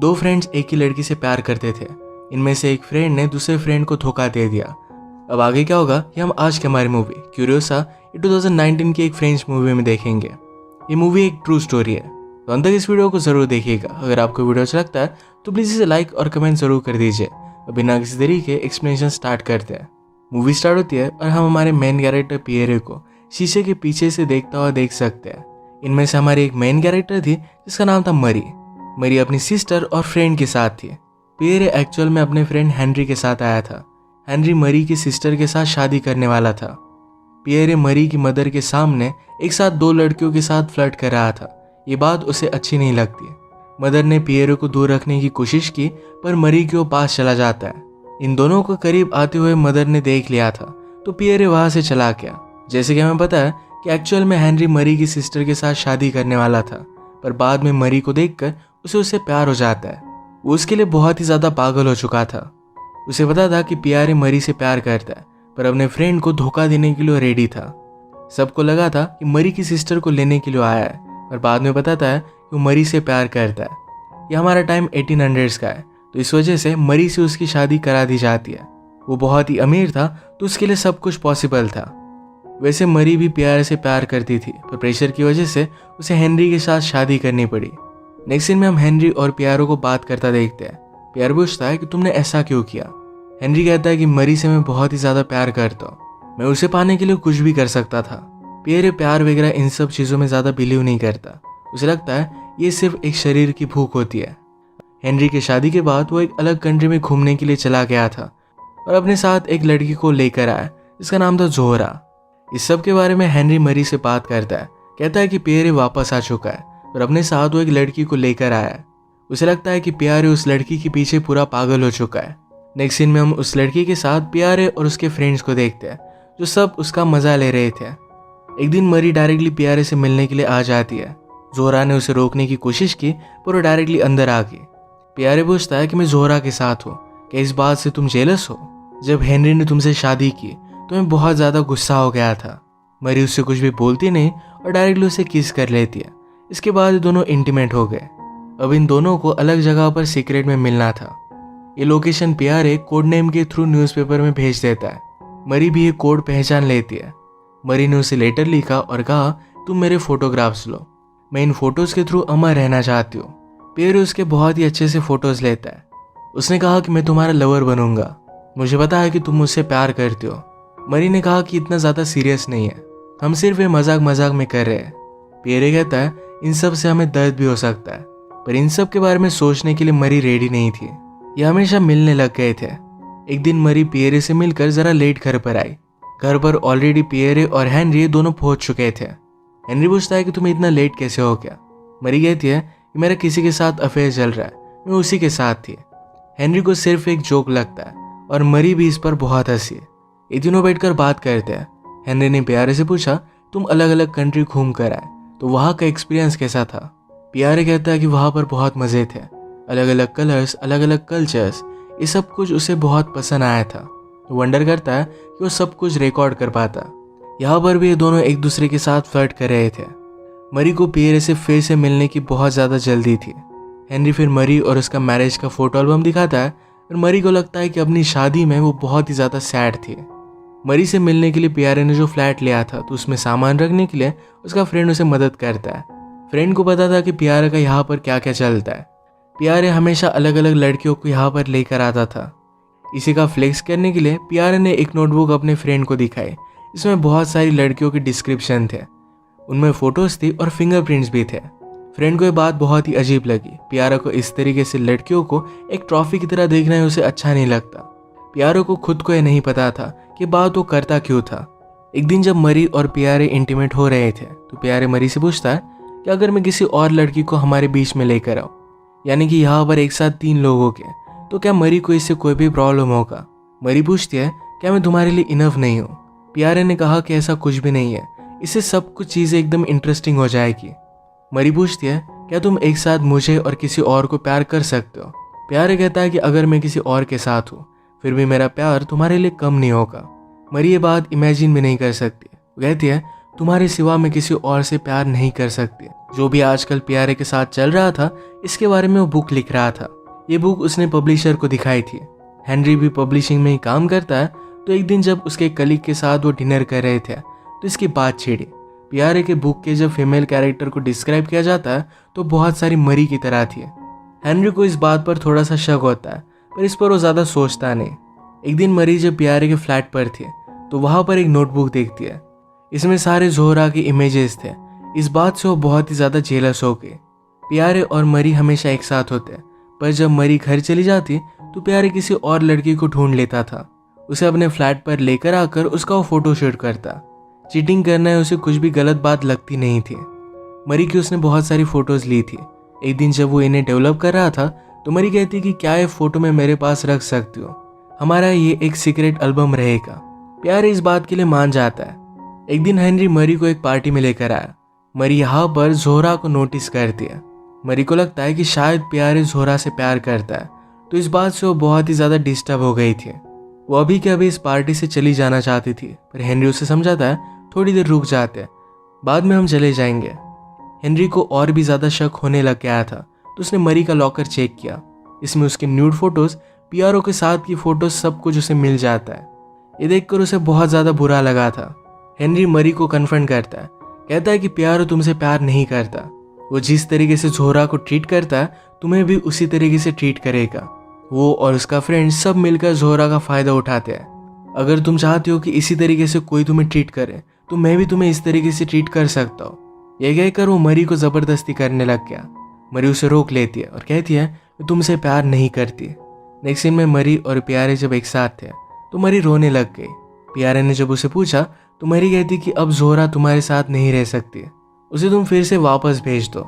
दो फ्रेंड्स एक ही लड़की से प्यार करते थे। इनमें से एक फ्रेंड ने दूसरे फ्रेंड को धोखा दे दिया। अब आगे क्या होगा ये हम आज की हमारी मूवी क्यूरियोसा ये 2019 की एक फ्रेंच मूवी में देखेंगे। ये मूवी एक ट्रू स्टोरी है, तो अंत तक इस वीडियो को जरूर देखिएगा। अगर आपको वीडियो अच्छा लगता है तो प्लीज़ इसे लाइक और कमेंट जरूर कर दीजिए। अब बिना किसी देरी के एक्सप्लेनेशन स्टार्ट करते हैं। मूवी स्टार्ट होती है और हम हमारे मेन कैरेक्टर पियरे को शीशे के पीछे से देखता हुआ देख सकते हैं। इनमें से हमारी एक मेन कैरेक्टर थी जिसका नाम था मरी। मरी अपनी सिस्टर और फ्रेंड के साथ थी। पियरे एक्चुअल में अपने फ्रेंड हेनरी के साथ आया था। हेनरी मरी की सिस्टर के साथ शादी करने वाला था। पियरे मरी की मदर के सामने एक साथ दो लड़कियों के साथ फ्लर्ट कर रहा था। ये बात उसे अच्छी नहीं लगती। मदर ने पियरे को दूर रखने की कोशिश की पर मरी के वो पास चला जाता है। इन दोनों को करीब आते हुए मदर ने देख लिया था तो पियरे वहां से चला गया। जैसे कि हमें पता है कि एक्चुअल में हेनरी मरी की सिस्टर के साथ शादी करने वाला था, पर बाद में मरी को देखकर उसे उससे प्यार हो जाता है। वो उसके लिए बहुत ही ज्यादा पागल हो चुका था। उसे पता था कि पियरे मरी से प्यार करता है, पर अपने फ्रेंड को धोखा देने के लिए रेडी था। सबको लगा था कि मरी की सिस्टर को लेने के लिए आया है, पर बाद में बताता है कि वो मरी से प्यार करता है। यह हमारा टाइम 1800s का है, तो इस वजह से मरी से उसकी शादी करा दी जाती है। वो बहुत ही अमीर था तो उसके लिए सब कुछ पॉसिबल था। वैसे मरी भी पियरे से प्यार करती थी, पर प्रेशर की वजह से उसे हेनरी के साथ शादी करनी पड़ी। नेक्स्ट सीन में हम हेनरी और पियरे को बात करता देखते हैं। पियरे पूछता है कि तुमने ऐसा क्यों किया। हेनरी कहता है कि मरी से मैं बहुत ही ज्यादा प्यार करता हूँ, मैं उसे पाने के लिए कुछ भी कर सकता था। पियरे प्यार वगैरह इन सब चीजों में ज्यादा बिलीव नहीं करता। उसे लगता है ये सिर्फ एक शरीर की भूख होती है। हेनरी की शादी के बाद वो एक अलग कंट्री में घूमने के लिए चला गया था और अपने साथ एक लड़की को लेकर आया जिसका नाम था जोहरा। इस सब के बारे में हेनरी मरी से बात करता है। कहता है कि पियरे वापस आ चुका है और अपने साथ वो एक लड़की को लेकर आया है। उसे लगता है कि पियरे उस लड़की के पीछे पूरा पागल हो चुका है। नेक्स्ट सीन में हम उस लड़की के साथ पियरे और उसके फ्रेंड्स को देखते हैं जो सब उसका मजा ले रहे थे। एक दिन मरी डायरेक्टली पियरे से मिलने के लिए आ जाती है। जोहरा ने उसे रोकने की कोशिश की पर वो डायरेक्टली अंदर आ गई। पियरे पूछता है कि मैं जोहरा के साथ हूँ, क्या इस बात से तुम जेलस हो? जब हेनरी ने तुमसे शादी की तो मैं बहुत ज्यादा गुस्सा हो गया था। मरी उससे कुछ भी बोलती नहीं और डायरेक्टली उसे किस कर लेती है। इसके बाद दोनों इंटीमेट हो गए। अब इन दोनों को अलग जगह पर सीक्रेट में मिलना था। ये लोकेशन पियरे कोड नेम के थ्रू न्यूज़पेपर में भेज देता है। मरी भी ये कोड पहचान लेती है। मरी ने उसे लेटर लिखा और कहा तुम मेरे फोटोग्राफ्स लो, मैं इन फोटोज के थ्रू अमर रहना चाहती हूँ। पियरे उसके बहुत ही अच्छे से फोटोज लेता है। उसने कहा कि मैं तुम्हारा लवर बनूंगा, मुझे पता है कि तुम मुझसे प्यार करते हो। मरी ने कहा कि इतना ज्यादा सीरियस नहीं है, हम सिर्फ ये मजाक मजाक में कर रहे हैं। पियरे कहता है इन सब से हमें दर्द भी हो सकता है, पर इन सब के बारे में सोचने के लिए मरी रेडी नहीं थी। ये हमेशा मिलने लग गए थे। एक दिन मरी पियरे से मिलकर जरा लेट घर पर आई। घर पर ऑलरेडी पियरे और हेनरी दोनों पहुंच चुके थे। हेनरी पूछता है कि तुम्हें इतना लेट कैसे हो गया। मरी कहती है कि मेरा किसी के साथ अफेयर चल रहा है, मैं उसी के साथ थी। हेनरी को सिर्फ एक जोक लगता है और मरी भी इस पर बहुत हंसी। ये तीनों बैठकर बात करते हैं। हेनरी ने पियरे से पूछा तुम अलग अलग कंट्री घूम कर आए तो वहाँ का एक्सपीरियंस कैसा था। पियरे कहता है कि वहाँ पर बहुत मज़े थे, अलग अलग कलर्स, अलग अलग कल्चर्स, ये सब कुछ उसे बहुत पसंद आया था। वो वंडर करता है कि वो सब कुछ रिकॉर्ड कर पाता। यहाँ पर भी ये दोनों एक दूसरे के साथ फ्लर्ट कर रहे थे। मरी को पियरे से फिर से मिलने की बहुत ज़्यादा जल्दी थी। हेनरी फिर मरी और उसका मैरिज का फोटो एल्बम दिखाता है और मरी को लगता है कि अपनी शादी में वो बहुत ही ज़्यादा सैड थी। मरी से मिलने के लिए पियरे ने जो फ्लैट लिया था तो उसमें सामान रखने के लिए उसका फ्रेंड उसे मदद करता है। फ्रेंड को पता था कि पियरे का यहाँ पर क्या क्या चलता है। पियरे हमेशा अलग अलग लड़कियों को यहाँ पर लेकर आता था। इसी का फ्लेक्स करने के लिए पियरे ने एक नोटबुक अपने फ्रेंड को दिखाई। इसमें बहुत सारी लड़कियों के डिस्क्रिप्शन थे, उनमें फोटोज थी और फिंगरप्रिंट्स भी थे। फ्रेंड को ये बात बहुत ही अजीब लगी। पियरे को इस तरीके से लड़कियों को एक ट्रॉफी की तरह देखना है उसे अच्छा नहीं लगता। पियरे को खुद को ये नहीं पता था कि बात वो करता क्यों था। एक दिन जब मरी और पियरे इंटीमेट हो रहे थे तो पियरे मरी से पूछता है कि अगर मैं किसी और लड़की को हमारे बीच में लेकर आऊँ, यानी कि यहाँ पर एक साथ 3 लोग हो गए, तो क्या मरी को इससे कोई भी प्रॉब्लम होगा। मरी पूछती है क्या मैं तुम्हारे लिए इनफ नहीं हूँ। पियरे ने कहा कि ऐसा कुछ भी नहीं है, इससे सब कुछ चीज़ें एकदम इंटरेस्टिंग हो जाएगी। मरी पूछती है क्या तुम एक साथ मुझे और किसी और को प्यार कर सकते हो। पियरे कहता है कि अगर मैं किसी और के साथ हूँ फिर भी मेरा प्यार तुम्हारे लिए कम नहीं होगा। मरी ये बात इमेजिन भी नहीं कर सकती। वो कहती है तुम्हारे सिवा मैं किसी और से प्यार नहीं कर सकती। जो भी आजकल प्यारे के साथ चल रहा था इसके बारे में वो बुक लिख रहा था। ये बुक उसने पब्लिशर को दिखाई थी। हेनरी भी पब्लिशिंग में ही काम करता है। तो एक दिन जब उसके कलीग के साथ वो डिनर कर रहे थे तो इसकी बात छिड़ी। प्यारे के बुक के जब फीमेल कैरेक्टर को डिस्क्राइब किया जाता है तो बहुत सारी मरी की तरह थी। हेनरी को इस बात पर थोड़ा सा शक होता है पर इस पर वो ज़्यादा सोचता नहीं। एक दिन मरी जब प्यारे के फ्लैट पर थी तो वहाँ पर एक नोटबुक देखती है। इसमें सारे ज़ोहरा के इमेजेस थे। इस बात से वो बहुत ही ज़्यादा जेलस हो गई। प्यारे और मरी हमेशा एक साथ होते पर जब मरी घर चली जाती तो प्यारे किसी और लड़की को ढूंढ लेता था। उसे अपने फ्लैट पर लेकर आकर उसका वो फोटो शूट करता। चीटिंग करना है उसे कुछ भी गलत बात लगती नहीं थी। मरी की उसने बहुत सारी फोटोज ली थी। एक दिन जब वो इन्हें डेवलप कर रहा था तो मरी कहती कि क्या ये फोटो मैं मेरे पास रख सकती हूँ, हमारा ये एक सीक्रेट एल्बम रहेगा। प्यारे इस बात के लिए मान जाता है। एक दिन हेनरी मरी को एक पार्टी में लेकर आया। मरी यहाँ पर ज़ोहरा को नोटिस करती है। मरी को लगता है कि शायद प्यारे ज़ोहरा से प्यार करता है तो इस बात से वो बहुत ही ज़्यादा डिस्टर्ब हो गई थी। वो अभी के अभी इस पार्टी से चली जाना चाहती थी पर हेनरी उसे समझाता है थोड़ी देर रुक जाते, बाद में हम चले जाएंगे। हेनरी को और भी ज़्यादा शक होने लग गया था तो उसने मरी का लॉकर चेक किया। इसमें उसके न्यूड फोटोज़, पियारो के साथ की फ़ोटोज़, सब कुछ उसे मिल जाता है। ये देखकर उसे बहुत ज़्यादा बुरा लगा था। हेनरी मरी को कन्फ्रंट करता है, कहता है कि पियारो तुमसे प्यार नहीं करता। वो जिस तरीके से ज़ोहरा को ट्रीट करता है तुम्हें भी उसी तरीके से ट्रीट करेगा। वो और उसका फ्रेंड सब मिलकर ज़ोहरा का फ़ायदा उठाते हैं। अगर तुम चाहते हो कि इसी तरीके से कोई तुम्हें ट्रीट करे तो मैं भी तुम्हें इस तरीके से ट्रीट कर सकता हूँ। ये कहकर वो मरी को ज़बरदस्ती करने लग गया। मरी उसे रोक लेती है और कहती है मैं तुमसे प्यार नहीं करती। नेक्स्ट सीन में मरी और प्यारे जब एक साथ थे तो मरी रोने लग गई। प्यारे ने जब उसे पूछा तो मरी कहती कि अब ज़ोहरा तुम्हारे साथ नहीं रह सकती, उसे तुम फिर से वापस भेज दो।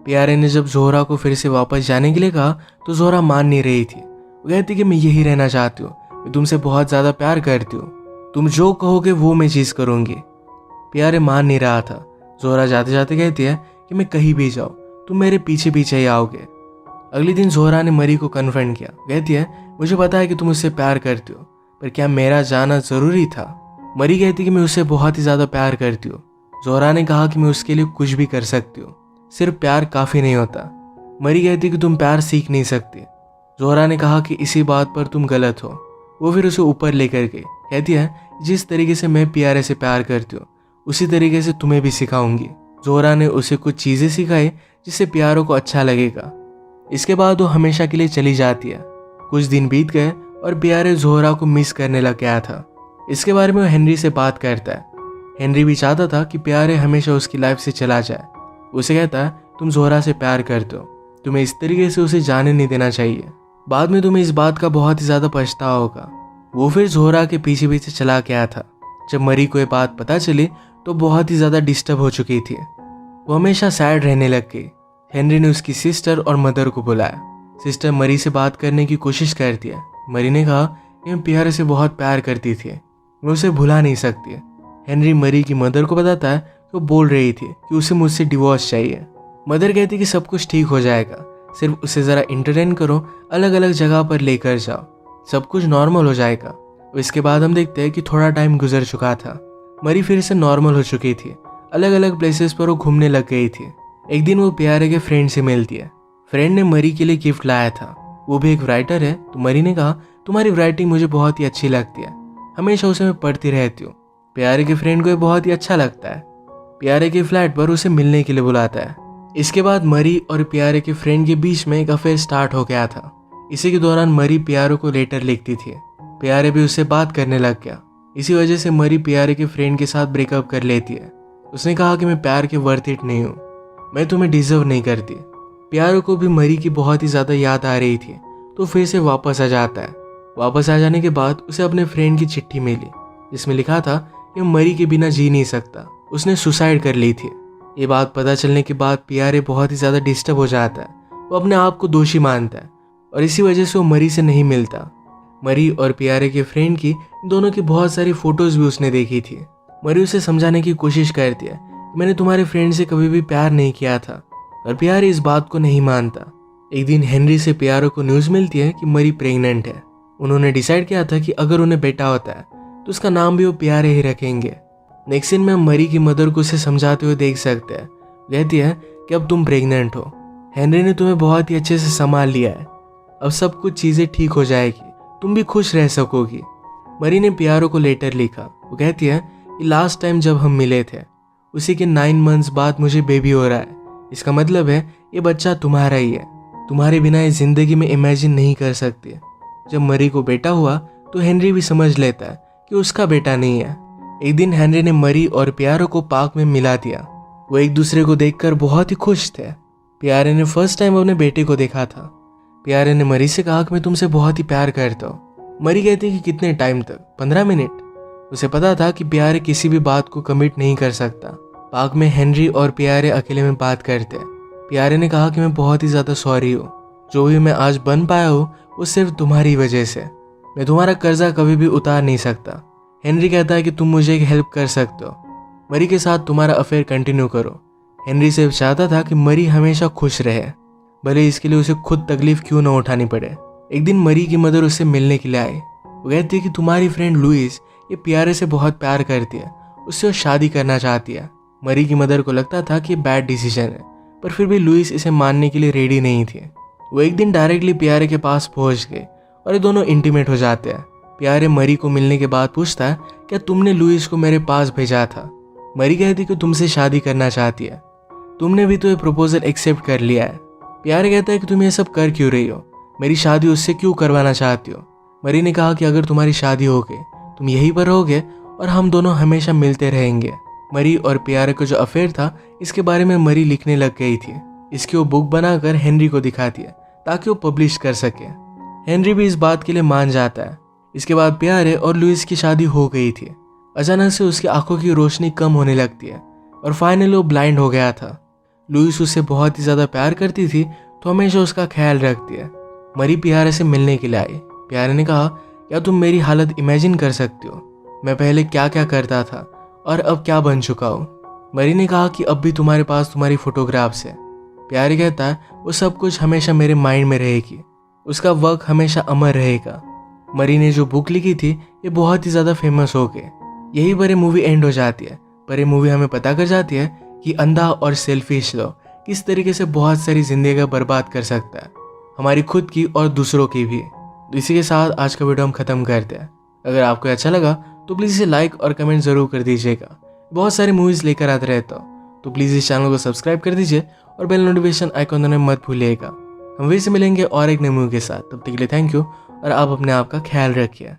प्यारे ने जब ज़ोहरा को फिर से वापस जाने के लिए कहा तो ज़ोहरा मान नहीं रही थी। वो कहती कि मैं यही रहना चाहती हूँ, मैं तुमसे बहुत ज़्यादा प्यार करती हूँ, तुम जो कहोगे वो मैं चीज़ करूँगी। प्यारे मान नहीं रहा था। ज़ोहरा जाते जाते कहती है कि मैं कहीं भी जाऊँ तुम मेरे पीछे पीछे ही आओगे। अगले दिन ज़ोहरा ने मरी को कन्फ्रंट किया। कहती है मुझे पता है कि तुम उससे प्यार करती हो पर क्या मेरा जाना ज़रूरी था। मरी कहती कि मैं उससे बहुत ही ज़्यादा प्यार करती हूँ। ज़ोहरा ने कहा कि मैं उसके लिए कुछ भी कर सकती हूँ, सिर्फ प्यार काफ़ी नहीं होता। मरी कहती कि तुम प्यार सीख नहीं सकती। ज़ोहरा ने कहा कि इसी बात पर तुम गलत हो। वो फिर उसे ऊपर लेकर गई। कहती है जिस तरीके से मैं प्यारे से प्यार करती हूँ उसी तरीके से तुम्हें भी सिखाऊंगी। ज़ोहरा ने उसे कुछ चीज़ें सिखाई जिससे प्यारों को अच्छा लगेगा। इसके बाद वो हमेशा के लिए चली जाती है। कुछ दिन बीत गए और प्यारे ज़ोहरा को मिस करने लग गया था। इसके बारे में वो हेनरी से बात करता है। हेनरी भी चाहता था कि प्यारे हमेशा उसकी लाइफ से चला जाए। उसे कहता है तुम ज़ोहरा से प्यार करते हो, तुम्हें इस तरीके से उसे जाने नहीं देना चाहिए, बाद में तुम्हें इस बात का बहुत ही ज़्यादा पछतावा होगा। वो फिर ज़ोहरा के पीछे पीछे चला गया था। जब मरी को ये बात पता चली तो बहुत ही ज़्यादा डिस्टर्ब हो चुकी थी। वो हमेशा सैड रहने लग गई। हेनरी ने उसकी सिस्टर और मदर को बुलाया। सिस्टर मरी से बात करने की कोशिश करती है। मरी ने कहा कि मैं प्यारे से बहुत प्यार करती थी, मैं उसे भुला नहीं सकती। हेनरी मरी की मदर को बताता है कि वो बोल रही थी कि उसे मुझसे डिवोर्स चाहिए। मदर कहती कि सब कुछ ठीक हो जाएगा, सिर्फ उसे ज़रा इंटरटेन करो, अलग अलग जगह पर लेकर जाओ, सब कुछ नॉर्मल हो जाएगा। इसके बाद हम देखते हैं कि थोड़ा टाइम गुजर चुका था। मरी फिर से नॉर्मल हो चुकी थी। अलग अलग प्लेसेस पर वो घूमने लग गई थी। एक दिन वो प्यारे के फ्रेंड से मिलती है। फ्रेंड ने मरी के लिए गिफ्ट लाया था। वो भी एक राइटर है। तो मरी ने कहा तुम्हारी राइटिंग मुझे बहुत ही अच्छी लगती है, हमेशा उसे मैं पढ़ती रहती हूँ। प्यारे के फ्रेंड को ये बहुत ही अच्छा लगता है। प्यारे के फ्लैट पर उसे मिलने के लिए बुलाता है। इसके बाद मरी और प्यारे के फ्रेंड के बीच में एक अफेयर स्टार्ट हो गया था। इसी के दौरान मरी प्यारे को लेटर लिखती थी। प्यारे भी उससे बात करने लग गया। इसी वजह से मरी प्यारे के फ्रेंड के साथ ब्रेकअप कर लेती है। उसने कहा कि मैं प्यार के वर्थ इट नहीं हूँ, मैं तुम्हें डिजर्व नहीं करती। प्यारे को भी मरी की बहुत ही ज़्यादा याद आ रही थी तो फिर से वापस आ जाता है। वापस आ जाने के बाद उसे अपने फ्रेंड की चिट्ठी मिली जिसमें लिखा था कि मरी के बिना जी नहीं सकता, उसने सुसाइड कर ली थी। ये बात पता चलने के बाद प्यारे बहुत ही ज़्यादा डिस्टर्ब हो जाता है। वो अपने आप को दोषी मानता है और इसी वजह से वो मरी से नहीं मिलता। मरी और प्यारे के फ्रेंड की दोनों की बहुत सारी फोटोज़ भी उसने देखी थी। मरी उसे समझाने की कोशिश करती है कि मैंने तुम्हारे फ्रेंड से कभी भी प्यार नहीं किया था, और प्यारे इस बात को नहीं मानता। एक दिन हेनरी से प्यारे को न्यूज़ मिलती है कि मरी प्रेग्नेंट है। उन्होंने डिसाइड किया था कि अगर उन्हें बेटा होता है तो उसका नाम भी वो प्यारे ही रखेंगे। नेक्स्ट सीन में हम मरी की मदर को उसे समझाते हुए देख सकते हैं। कहती है कि अब तुम प्रेग्नेंट हो, हेनरी ने तुम्हें बहुत ही अच्छे से संभाल लिया है, अब सब कुछ चीज़ें ठीक हो जाएगी, तुम भी खुश रह सकोगी। मरी ने पियारो को लेटर लिखा। वो कहती है कि लास्ट टाइम जब हम मिले थे उसी के 9 मंथ्स बाद मुझे बेबी हो रहा है, इसका मतलब है ये बच्चा तुम्हारा ही है, तुम्हारे बिना ये जिंदगी में इमेजिन नहीं कर सकती। जब मरी को बेटा हुआ तो हेनरी भी समझ लेता है कि उसका बेटा नहीं है। एक दिन हेनरी ने मरी और पियारो को पार्क में मिला दिया। वो एक दूसरे को देखकर बहुत ही खुश थे। पियारे ने फर्स्ट टाइम अपने बेटे को देखा था। पियारे ने मरी से कहा कि मैं तुमसे बहुत ही प्यार करता हूँ। मरी कहती कि कितने टाइम तक? 15 मिनट। उसे पता था कि पियारे किसी भी बात को कमिट नहीं कर सकता। पार्क में हेनरी और पियारे अकेले में बात करते। पियारे ने कहा कि मैं बहुत ही ज़्यादा सॉरी हूँ, जो भी मैं आज बन पाया हूँ वो सिर्फ तुम्हारी वजह से, मैं तुम्हारा कर्जा कभी भी उतार नहीं सकता। हेनरी कहता है कि तुम मुझे एक हेल्प कर सकते हो, मरी के साथ तुम्हारा अफेयर कंटिन्यू करो। हेनरी सिर्फ चाहता था कि मरी हमेशा खुश रहे, भले इसके लिए उसे खुद तकलीफ क्यों न उठानी पड़े। एक दिन मरी की मदर उससे मिलने के लिए आई। वो कहती है कि तुम्हारी फ्रेंड लुइस ये पियारे से बहुत प्यार करती है, उससे वो शादी करना चाहती है। मरी की मदर को लगता था कि ये बैड डिसीजन है, पर फिर भी लुइस इसे मानने के लिए रेडी नहीं थी। वो एक दिन डायरेक्टली पियारे के पास पहुंच गए और ये दोनों इंटीमेट हो जाते हैं। पियारे मरी को मिलने के बाद पूछता है क्या तुमने लुइस को मेरे पास भेजा था? मरी कहती कि तुमसे शादी करना चाहती है, तुमने भी तो ये प्रपोजल एक्सेप्ट कर लिया है। पियारे कहता है कि तुम ये सब कर क्यों रही हो, मेरी शादी उससे क्यों करवाना चाहती हो? मरी ने कहा कि अगर तुम्हारी शादी हो गई तुम यहीं पर रहोगे और हम दोनों हमेशा मिलते रहेंगे। मरी और पियारे का जो अफेयर था इसके बारे में मरी लिखने लग गई थी। इसकी वो बुक बनाकर हेनरी को दिखाती है ताकि वो पब्लिश कर सके। हेनरी भी इस बात के लिए मान जाता है। इसके बाद पियारे और लुइस की शादी हो गई थी। अचानक से उसकी आंखों की रोशनी कम होने लगती है और फाइनली वो ब्लाइंड हो गया था। लुइस उससे बहुत ही ज़्यादा प्यार करती थी तो हमेशा उसका ख्याल रखती है। मरी पियारे से मिलने के लिए आई। पियारे ने कहा क्या तुम मेरी हालत इमेजिन कर सकती हो, मैं पहले क्या क्या करता था और अब क्या बन चुका हूँ। मरी ने कहा कि अब भी तुम्हारे पास तुम्हारी फोटोग्राफ्स है। प्यारे कहता है वो सब कुछ हमेशा मेरे माइंड में रहेगी, उसका वर्क हमेशा अमर रहेगा। मरी ने जो बुक लिखी थी ये बहुत ही ज़्यादा फेमस हो गई। यही पर ये मूवी एंड हो जाती है। पर ये मूवी हमें पता कर जाती है कि अंधा और सेल्फिश लोग किस तरीके से बहुत सारी जिंदगी बर्बाद कर सकता है, हमारी खुद की और दूसरों की भी। तो इसी के साथ आज का वीडियो हम ख़त्म करते हैं। अगर आपको अच्छा लगा तो प्लीज़ इसे लाइक और कमेंट ज़रूर कर दीजिएगा। बहुत सारी मूवीज़ लेकर आते रहता हूँ, तो प्लीज़ इस चैनल को सब्सक्राइब कर दीजिए और बेल नोटिफिकेशन आइकॉन दबाना मत भूलिएगा। हम फिर से मिलेंगे और एक नई मूवी के साथ। तब तक के लिए थैंक यू और आप अपने आप का ख्याल रखिए।